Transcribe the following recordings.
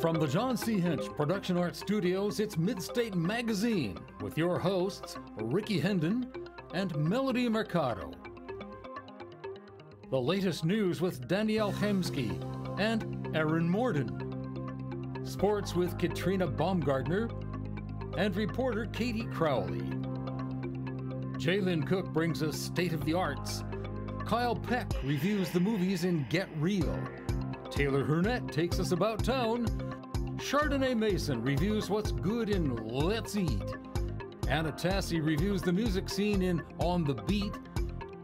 From the John C. Hinch Production Art Studios, it's Midstate Magazine with your hosts, Ricky Hendon and Melody Mercado. The latest news with Danielle Hemsky and Aaron Morden. Sports with Katrina Baumgartner and reporter Katie Crowley. Jalen Cook brings us State of the Arts. Kyle Peck reviews the movies in Get Real. Taylor Hurnett takes us about town. Chardonnay Mason reviews what's good in Let's Eat. Anna Tassi reviews the music scene in On the Beat.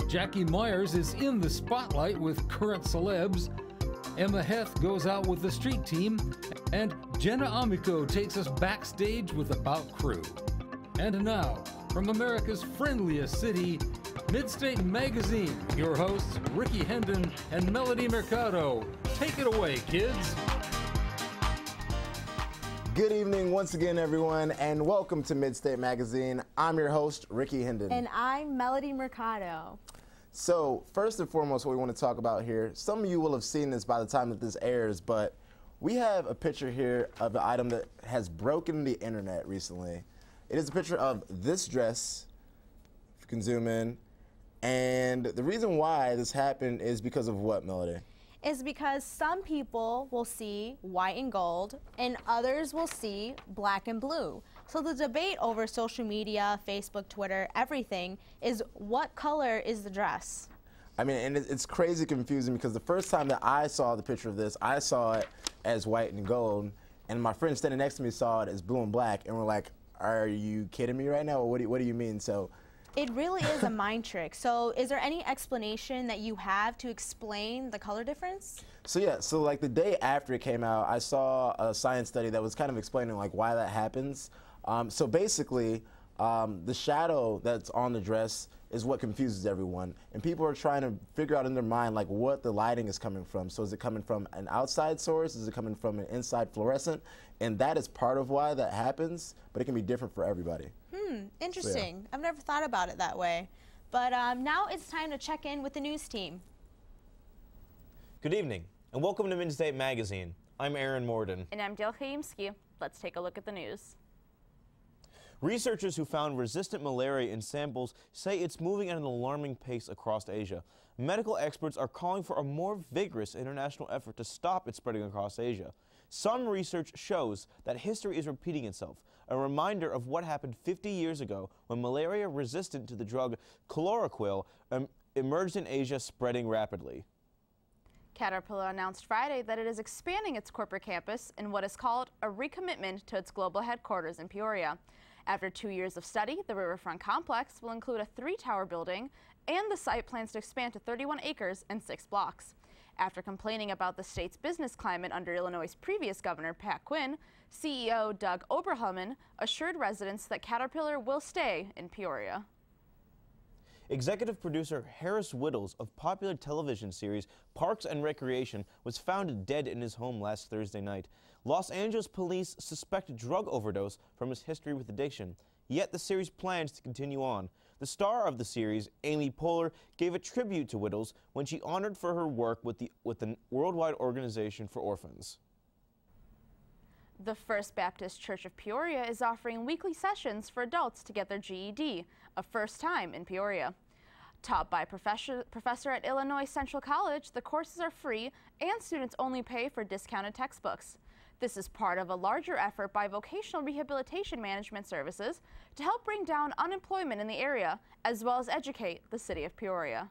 Jackie Myers is in the spotlight with current celebs. Emma Heth goes out with the street team. And Jenna Amico takes us backstage with About Crew. And now, from America's friendliest city, Midstate Magazine, your hosts Ricky Hendon and Melody Mercado. Take it away, kids. Good evening once again, everyone, and welcome to Midstate Magazine. I'm your host, Ricky Hendon. And I'm Melody Mercado. So, first and foremost, what we want to talk about here, some of you will have seen this by the time that this airs, but we have a picture here of an item that has broken the internet recently. It is a picture of this dress, if you can zoom in, and the reason why this happened is because of what, Melody? Is because some people will see white and gold and others will see black and blue. So the debate over social media, Facebook, Twitter, everything is what color is the dress? I mean, and it's crazy confusing because the first time that I saw the picture of this, I saw it as white and gold, and my friend standing next to me saw it as blue and black, and we're like, are you kidding me right now? Or what do you mean? So it really is a mind trick. So is there any explanation that you have to explain the color difference? So yeah, so like the day after it came out, I saw a science study that was kind of explaining like why that happens. So basically, the shadow that's on the dress is what confuses everyone. And people are trying to figure out in their mind like what the lighting is coming from. So is it coming from an outside source? Is it coming from an inside fluorescent? And that is part of why that happens, but it can be different for everybody. Interesting. So, yeah. I've never thought about it that way. But now it's time to check in with the news team. Good evening, and welcome to Midstate Magazine. I'm Aaron Morden. And I'm Danielle Hemsky. Let's take a look at the news. Researchers who found resistant malaria in samples say it's moving at an alarming pace across Asia. Medical experts are calling for a more vigorous international effort to stop it spreading across Asia. Some research shows that history is repeating itself, a reminder of what happened 50 years ago when malaria resistant to the drug chloroquine emerged in Asia, spreading rapidly. Caterpillar announced Friday that it is expanding its corporate campus in what is called a recommitment to its global headquarters in Peoria. After 2 years of study, the riverfront complex will include a 3-tower building, and the site plans to expand to 31 acres and 6 blocks. After complaining about the state's business climate under Illinois' previous governor, Pat Quinn, CEO Doug Oberhelman assured residents that Caterpillar will stay in Peoria. Executive producer Harris Whittles of popular television series Parks and Recreation was found dead in his home last Thursday night. Los Angeles police suspect drug overdose from his history with addiction, yet the series plans to continue on. The star of the series, Amy Poehler, gave a tribute to Whittles when she honored for her work with the Worldwide Organization for Orphans. The First Baptist Church of Peoria is offering weekly sessions for adults to get their GED, a first time in Peoria. Taught by a professor at Illinois Central College, the courses are free and students only pay for discounted textbooks. This is part of a larger effort by Vocational Rehabilitation Management Services to help bring down unemployment in the area, as well as educate the city of Peoria.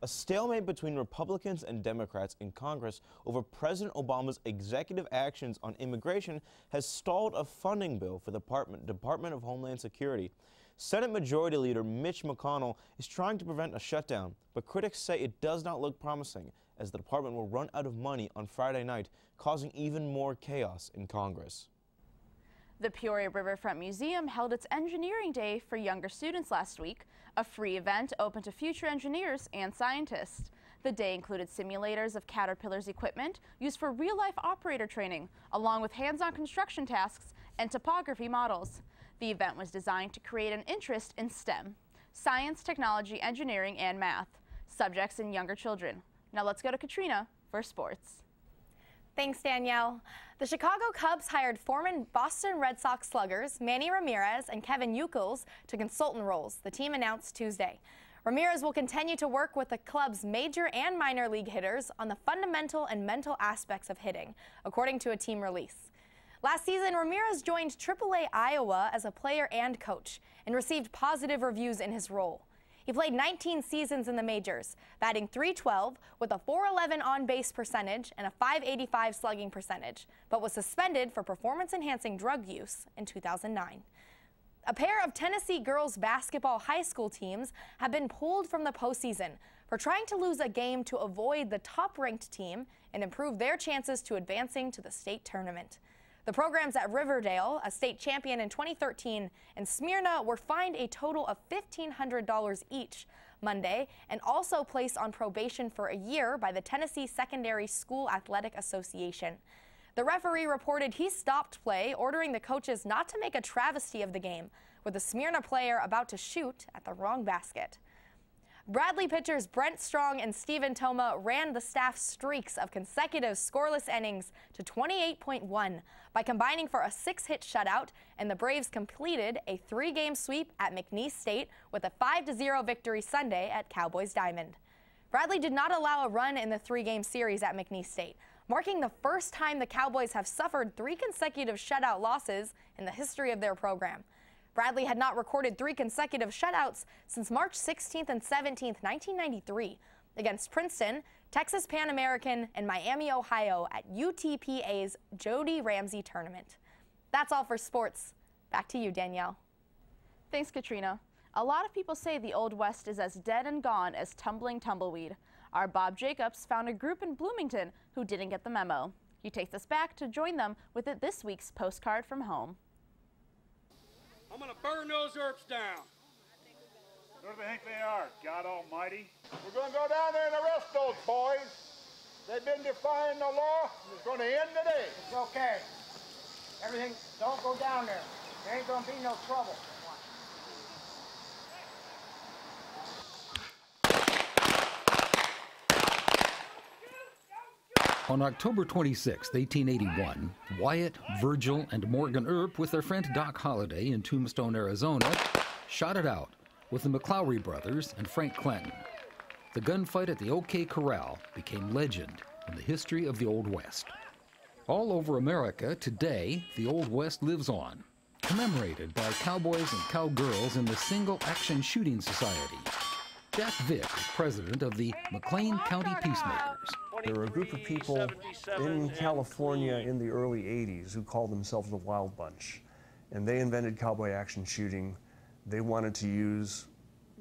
A stalemate between Republicans and Democrats in Congress over President Obama's executive actions on immigration has stalled a funding bill for the Department of Homeland Security. Senate Majority Leader Mitch McConnell is trying to prevent a shutdown, but critics say it does not look promising, as the department will run out of money on Friday night, causing even more chaos in Congress. The Peoria Riverfront Museum held its Engineering Day for younger students last week, a free event open to future engineers and scientists. The day included simulators of Caterpillar's equipment used for real-life operator training, along with hands-on construction tasks and topography models. The event was designed to create an interest in STEM, science, technology, engineering, and math, subjects in younger children. Now let's go to Katrina for sports. Thanks, Danielle. The Chicago Cubs hired former Boston Red Sox sluggers Manny Ramirez and Kevin Youkilis to consultant roles, the team announced Tuesday. Ramirez will continue to work with the club's major and minor league hitters on the fundamental and mental aspects of hitting, according to a team release. Last season, Ramirez joined AAA Iowa as a player and coach and received positive reviews in his role. He played 19 seasons in the majors, batting .312 with a .411 on-base percentage and a .585 slugging percentage, but was suspended for performance-enhancing drug use in 2009. A pair of Tennessee girls basketball high school teams have been pulled from the postseason for trying to lose a game to avoid the top-ranked team and improve their chances to advancing to the state tournament. The programs at Riverdale, a state champion in 2013, and Smyrna were fined a total of $1,500 each Monday and also placed on probation for a year by the Tennessee Secondary School Athletic Association. The referee reported he stopped play, ordering the coaches not to make a travesty of the game, with the Smyrna player about to shoot at the wrong basket. Bradley pitchers Brent Strong and Steven Toma ran the staff's streaks of consecutive scoreless innings to 28.1 by combining for a 6-hit shutout, and the Braves completed a 3-game sweep at McNeese State with a 5-0 victory Sunday at Cowboys Diamond. Bradley did not allow a run in the 3-game series at McNeese State, marking the first time the Cowboys have suffered 3 consecutive shutout losses in the history of their program. Bradley had not recorded 3 consecutive shutouts since March 16th and 17th, 1993, against Princeton, Texas Pan American, and Miami, Ohio at UTPA's Jody Ramsey tournament. That's all for sports. Back to you, Danielle. Thanks, Katrina. A lot of people say the Old West is as dead and gone as tumbling tumbleweed. Our Bob Jacobs found a group in Bloomington who didn't get the memo. He takes us back to join them with this week's postcard from home. I'm gonna burn those herbs down. Who do they think they are, God almighty? We're gonna go down there and arrest those boys. They've been defying the law. It's gonna end today. It's okay. Everything, don't go down there. There ain't gonna be no trouble. On October 26, 1881, Wyatt, Virgil, and Morgan Earp, with their friend Doc Holliday in Tombstone, Arizona, shot it out with the McClowry brothers and Frank Clanton. The gunfight at the OK Corral became legend in the history of the Old West. All over America, today, the Old West lives on, commemorated by cowboys and cowgirls in the Single Action Shooting Society. Jack Vick is president of the McLean County Peacemakers. There were a group of people in California in the early 80s who called themselves the Wild Bunch, and they invented cowboy action shooting. They wanted to use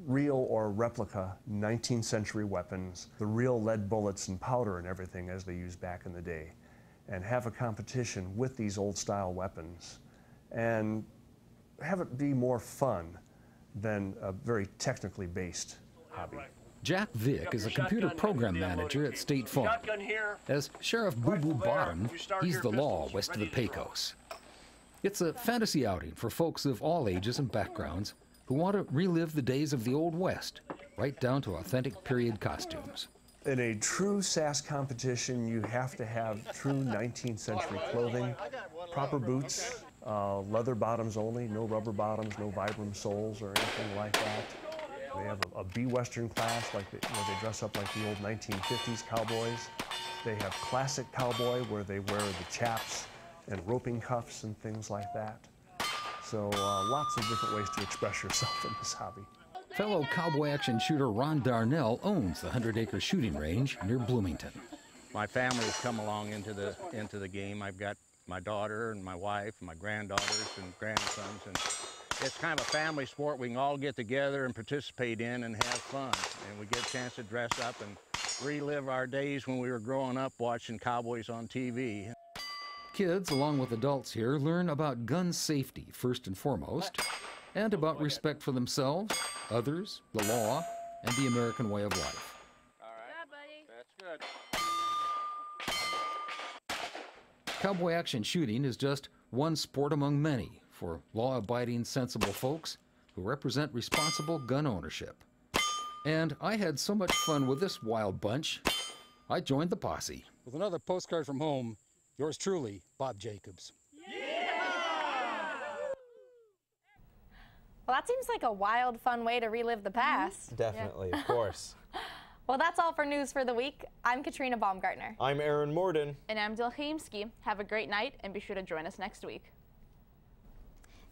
real or replica 19th century weapons, the real lead bullets and powder and everything as they used back in the day, and have a competition with these old style weapons and have it be more fun than a very technically based hobby. Jack Vick is a computer program manager at State Farm. As Sheriff Boo Boo Bottom, he's the law west of the Pecos. It's a fantasy outing for folks of all ages and backgrounds who want to relive the days of the Old West, right down to authentic period costumes. In a true SAS competition, you have to have true 19th century clothing, proper boots, leather bottoms only, no rubber bottoms, no Vibram soles or anything like that. They have a B-Western class, like they dress up like the old 1950s cowboys. They have classic cowboy, where they wear the chaps and roping cuffs and things like that. So lots of different ways to express yourself in this hobby. Fellow cowboy action shooter Ron Darnell owns the 100-acre shooting range near Bloomington. My family has come along into the game. I've got my daughter and my wife and my granddaughters and grandsons, and it's kind of a family sport we can all get together and participate in and have fun. And we get a chance to dress up and relive our days when we were growing up watching cowboys on TV. Kids, along with adults here, learn about gun safety first and foremost, and about respect for themselves, others, the law, and the American way of life. All right, that's good. Cowboy action shooting is just one sport among many for law-abiding, sensible folks who represent responsible gun ownership. And I had so much fun with this wild bunch, I joined the posse. With another postcard from home, Yours truly, Bob Jacobs. Well, that seems like a wild, fun way to relive the past. Definitely, of course. Well, that's all for News for the Week. I'm Katrina Baumgartner. I'm Aaron Morden. And I'm Dil Heemsky. Have a great night and be sure to join us next week.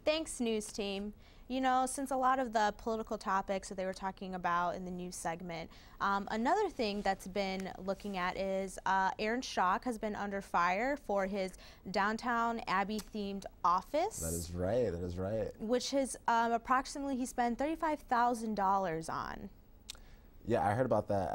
Thanks, news team. You know, since a lot of the political topics that they were talking about in the news segment, another thing that's been looking at is Aaron Schock has been under fire for his Downtown Abbey-themed office. That is right, that is right. Which is approximately he spent $35,000 on. Yeah, I heard about that.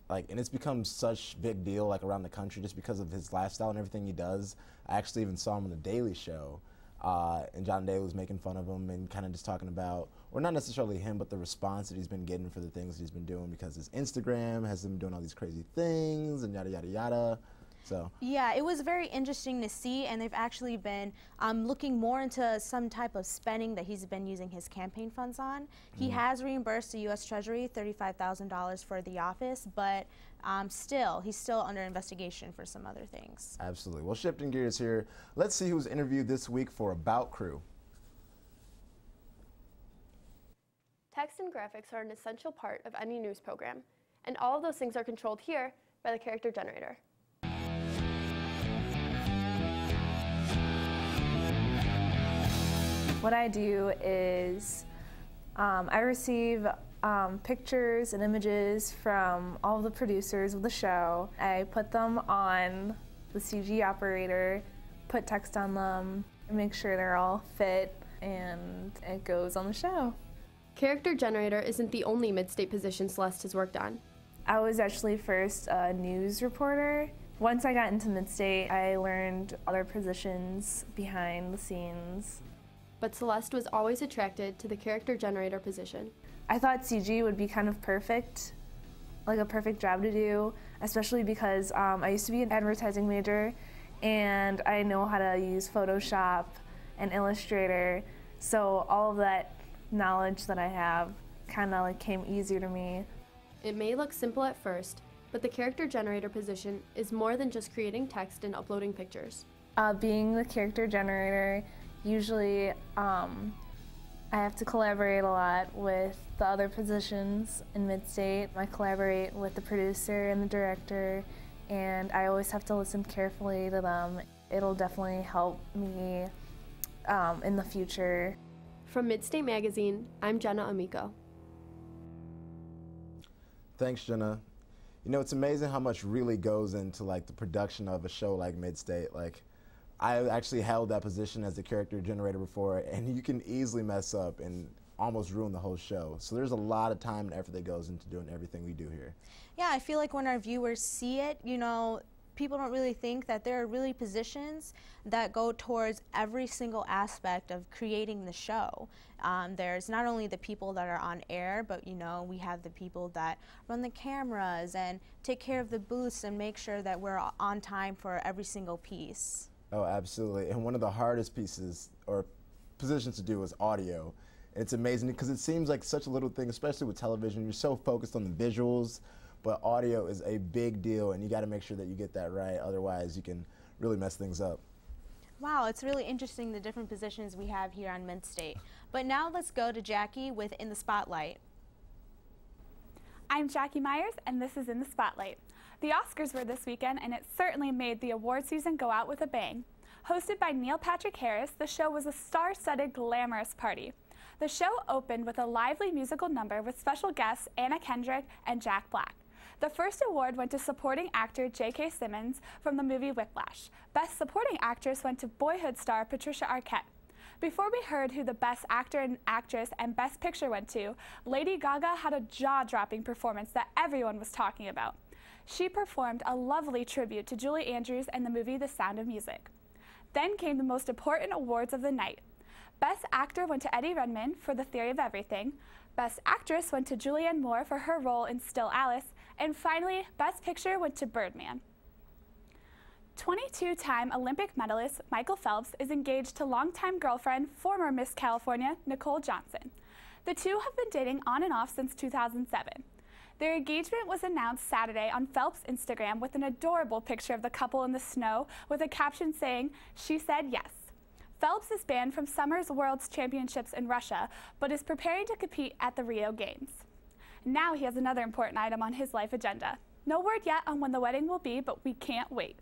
And it's become such a big deal around the country just because of his lifestyle and everything he does. I actually even saw him on The Daily Show. And John Daly was making fun of him and kind of just talking about, or not necessarily him, but the response that he's been getting for the things that he's been doing, because his Instagram has him doing all these crazy things and yada, yada, yada. So yeah, it was very interesting to see, and they've actually been looking more into some type of spending that he's been using his campaign funds on. He has reimbursed the U.S. Treasury $35,000 for the office, but he's still under investigation for some other things. Absolutely. Well, shifting gears here, let's see who's interviewed this week for About Crew. Text and graphics are an essential part of any news program, and all of those things are controlled here by the character generator. What I do is I receive pictures and images from all of the producers of the show. I put them on the CG operator, put text on them, and make sure they're all fit, and it goes on the show. Character generator isn't the only Midstate position Celeste has worked on. I was actually first a news reporter. Once I got into Midstate, I learned other positions behind the scenes. But Celeste was always attracted to the character generator position. I thought CG would be kind of perfect, like a perfect job to do, especially because I used to be an advertising major, and I know how to use Photoshop and Illustrator, so all of that knowledge that I have kind of came easier to me. It may look simple at first, but the character generator position is more than just creating text and uploading pictures. Being the character generator, usually I have to collaborate a lot with the other positions in Midstate. I collaborate with the producer and the director, and I always have to listen carefully to them. It'll definitely help me in the future. From Midstate Magazine, I'm Jenna Amico. Thanks, Jenna. You know, it's amazing how much really goes into the production of a show like Midstate. I actually held that position as a character generator before, and you can easily mess up and almost ruin the whole show. So there's a lot of time and effort that goes into doing everything we do here. Yeah, I feel like when our viewers see it, you know, people don't really think that there are really positions that go towards every single aspect of creating the show. There's not only the people that are on air, but you know, we have the people that run the cameras and take care of the booths and make sure that we're on time for every single piece. Oh, absolutely. And one of the hardest pieces or positions to do is audio. And it's amazing because it seems like such a little thing, especially with television. You're so focused on the visuals, but audio is a big deal, and you got to make sure that you get that right. Otherwise, you can really mess things up. Wow, it's really interesting the different positions we have here on Midstate. But now let's go to Jackie with In the Spotlight. I'm Jackie Myers, and this is In the Spotlight. The Oscars were this weekend, and it certainly made the award season go out with a bang. Hosted by Neil Patrick Harris, the show was a star-studded, glamorous party. The show opened with a lively musical number with special guests Anna Kendrick and Jack Black. The first award went to supporting actor J.K. Simmons from the movie Whiplash. Best supporting actress went to Boyhood star Patricia Arquette. Before we heard who the Best Actor and Actress and Best Picture went to, Lady Gaga had a jaw-dropping performance that everyone was talking about. She performed a lovely tribute to Julie Andrews and the movie The Sound of Music. Then came the most important awards of the night. Best Actor went to Eddie Redmayne for The Theory of Everything. Best Actress went to Julianne Moore for her role in Still Alice. And finally, Best Picture went to Birdman. 22-time Olympic medalist Michael Phelps is engaged to longtime girlfriend, former Miss California, Nicole Johnson. The two have been dating on and off since 2007. Their engagement was announced Saturday on Phelps' Instagram with an adorable picture of the couple in the snow with a caption saying, "She said yes." Phelps is banned from Summer's World Championships in Russia, but is preparing to compete at the Rio Games. Now he has another important item on his life agenda. No word yet on when the wedding will be, but we can't wait.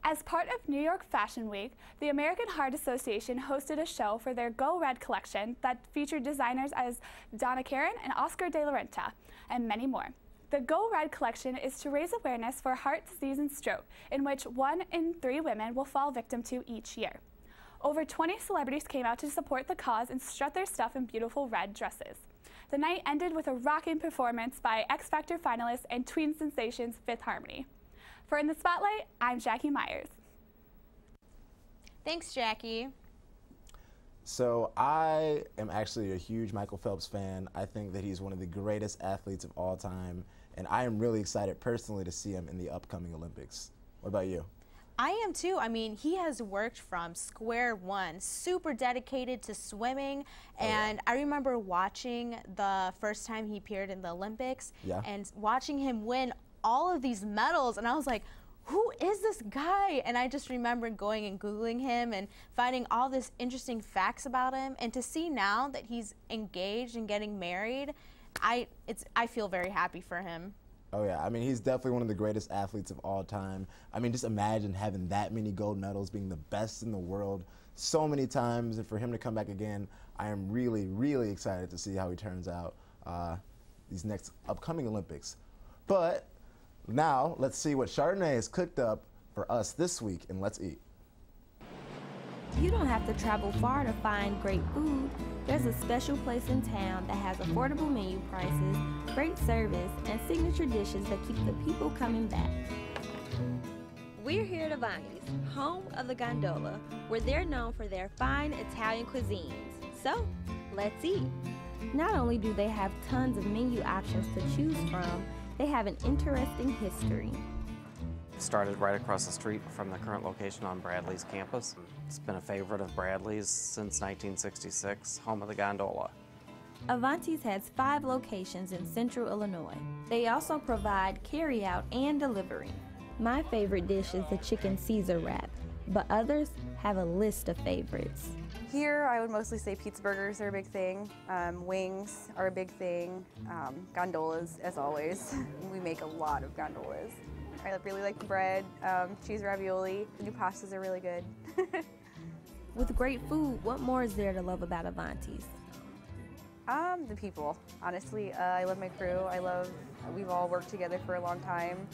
As part of New York Fashion Week, the American Heart Association hosted a show for their Go Red collection that featured designers as Donna Karan and Oscar de la Renta, and many more. The Go Red collection is to raise awareness for heart disease and stroke, in which 1 in 3 women will fall victim to each year. Over 20 celebrities came out to support the cause and strut their stuff in beautiful red dresses. The night ended with a rocking performance by X Factor finalists and tween sensations Fifth Harmony. For In the Spotlight, I'm Jackie Myers. Thanks, Jackie. So I am actually a huge Michael Phelps fan. I think that he's one of the greatest athletes of all time, and I am really excited personally to see him in the upcoming Olympics. What about you? I am too. I mean, he has worked from square one, super dedicated to swimming. And I remember watching the first time he appeared in the Olympics and watching him win all of these medals. And I was like, who is this guy? And I just remember going and Googling him and finding all this interesting facts about him. And to see now that he's engaged and getting married, I feel very happy for him. Oh yeah, I mean, he's definitely one of the greatest athletes of all time. I mean, just imagine having that many gold medals, being the best in the world so many times, and for him to come back again, I am really, really excited to see how he turns out these next upcoming Olympics. But now, let's see what Chardonnay has cooked up for us this week in Let's Eat. You don't have to travel far to find great food. There's a special place in town that has affordable menu prices, great service, and signature dishes that keep the people coming back. We're here at Avanti's, home of the gondola, where they're known for their fine Italian cuisines. So, let's eat. Not only do they have tons of menu options to choose from, they have an interesting history. Started right across the street from the current location on Bradley's campus. It's been a favorite of Bradley's since 1966, home of the gondola. Avanti's has 5 locations in central Illinois. They also provide carry-out and delivery. My favorite dish is the chicken Caesar wrap, but others have a list of favorites. Here, I would mostly say pizza burgers are a big thing. Wings are a big thing. Gondolas, as always. We make a lot of gondolas. I really like the bread, cheese ravioli. The new pastas are really good. With great food, what more is there to love about Avanti's? The people, honestly. I love my crew. We've all worked together for a long time.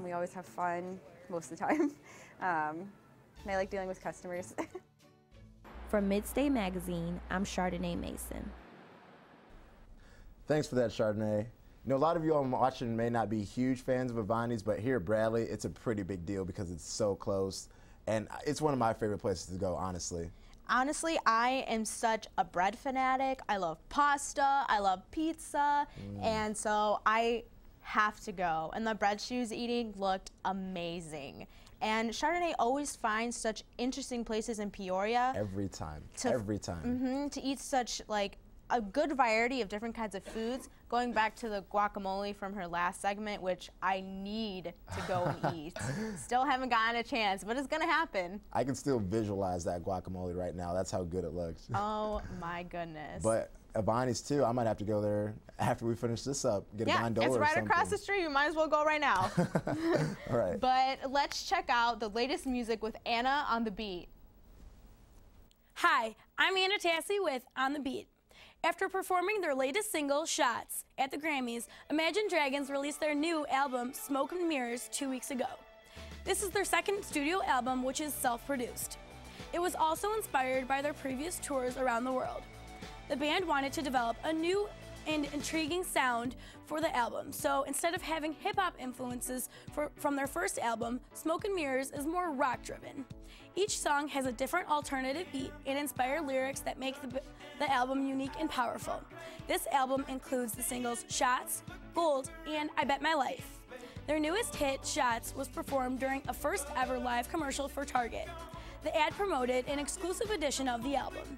We always have fun, most of the time. And I like dealing with customers. From Midstate Magazine, I'm Chardonnay Mason. Thanks for that, Chardonnay. You know, a lot of you all watching may not be huge fans of Avanti's, but here at Bradley, it's a pretty big deal because it's so close. And it's one of my favorite places to go, honestly. Honestly, I am such a bread fanatic. I love pasta, I love pizza, and so I have to go. And the bread she was eating looked amazing. And Chardonnay always finds such interesting places in Peoria. Every time, to eat such like a good variety of different kinds of foods, going back to the guacamole from her last segment, which I need to go and eat. Still haven't gotten a chance, but it's gonna happen. I can still visualize that guacamole right now. That's how good it looks. Oh my goodness. But Avanti's too, I might have to go there after we finish this up, get a gondola it's or right something. across the street. You might as well go right now. All right. But let's check out the latest music with Anna on the Beat. Hi, I'm Anna Tassi with On the Beat. After performing their latest single, Shots, at the Grammys, Imagine Dragons released their new album, Smoke and Mirrors, 2 weeks ago. This is their second studio album, which is self-produced. It was also inspired by their previous tours around the world. The band wanted to develop a new and intriguing sound for the album, so instead of having hip-hop influences from their first album, Smoke and Mirrors is more rock-driven. Each song has a different alternative beat and inspired lyrics that make the album unique and powerful. This album includes the singles Shots, Gold, and I Bet My Life. Their newest hit, Shots, was performed during a first-ever live commercial for Target. The ad promoted an exclusive edition of the album.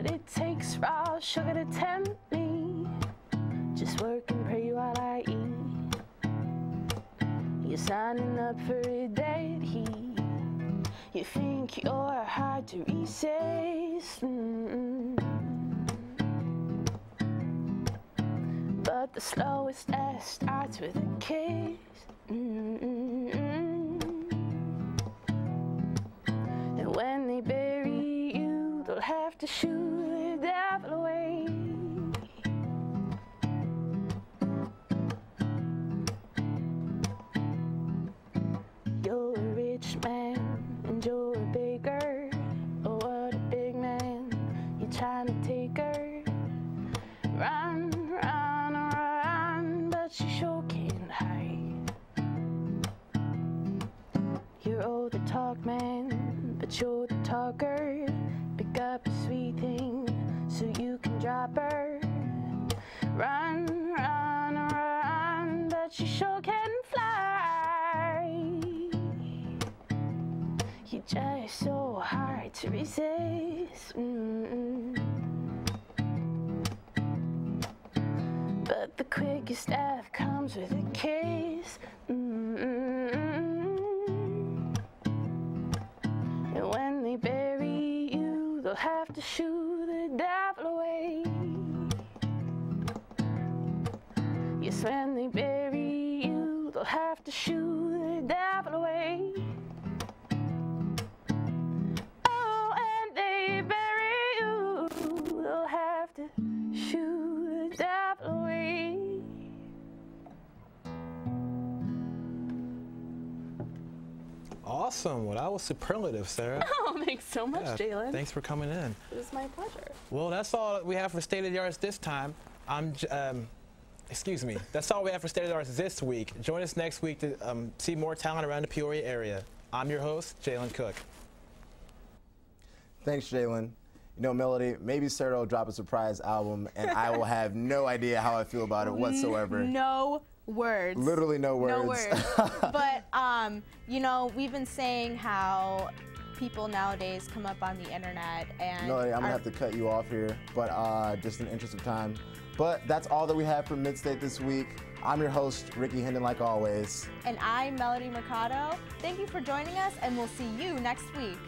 But it takes raw sugar to tempt me. Just work and pray while I eat. You're signing up for a dead heat. You think you're hard to resist. But the slowest death starts with a kiss. And when they bury you, they'll have to shoot the devil away. You're a rich man and you're a baker. Oh, what a big man. You're trying to take her. Run, run, run, but she sure can't hide. You're all the talk man, but you're the talker. Pick up a sweet thing so you can drop her. Run, run, run, but she sure can fly. You're just so hard to resist. But the quickest death comes with a kiss. And when they bury you, they'll have to shoo the devil away. Yes, when they bury you, they'll have to shoo the devil away. Oh, and they bury you, they'll have to shoo the devil away. Awesome. Well, that was superlative, Sarah. Oh, thanks so much, Jalen. Thanks for coming in. It was my pleasure. Well, that's all we have for State of the Arts this time. Excuse me. That's all we have for State of the Arts this week. Join us next week to see more talent around the Peoria area. I'm your host, Jalen Cook. Thanks, Jalen. You know, Melody, maybe Sarah will drop a surprise album, and I will have no idea how I feel about it whatsoever. No words. Literally no words. No words. But, you know, we've been saying how people nowadays come up on the internet and... Melody, I'm going to have to cut you off here, but just in the interest of time. But that's all that we have for Midstate this week. I'm your host, Ricky Hendon, like always. And I'm Melody Mercado. Thank you for joining us, and we'll see you next week.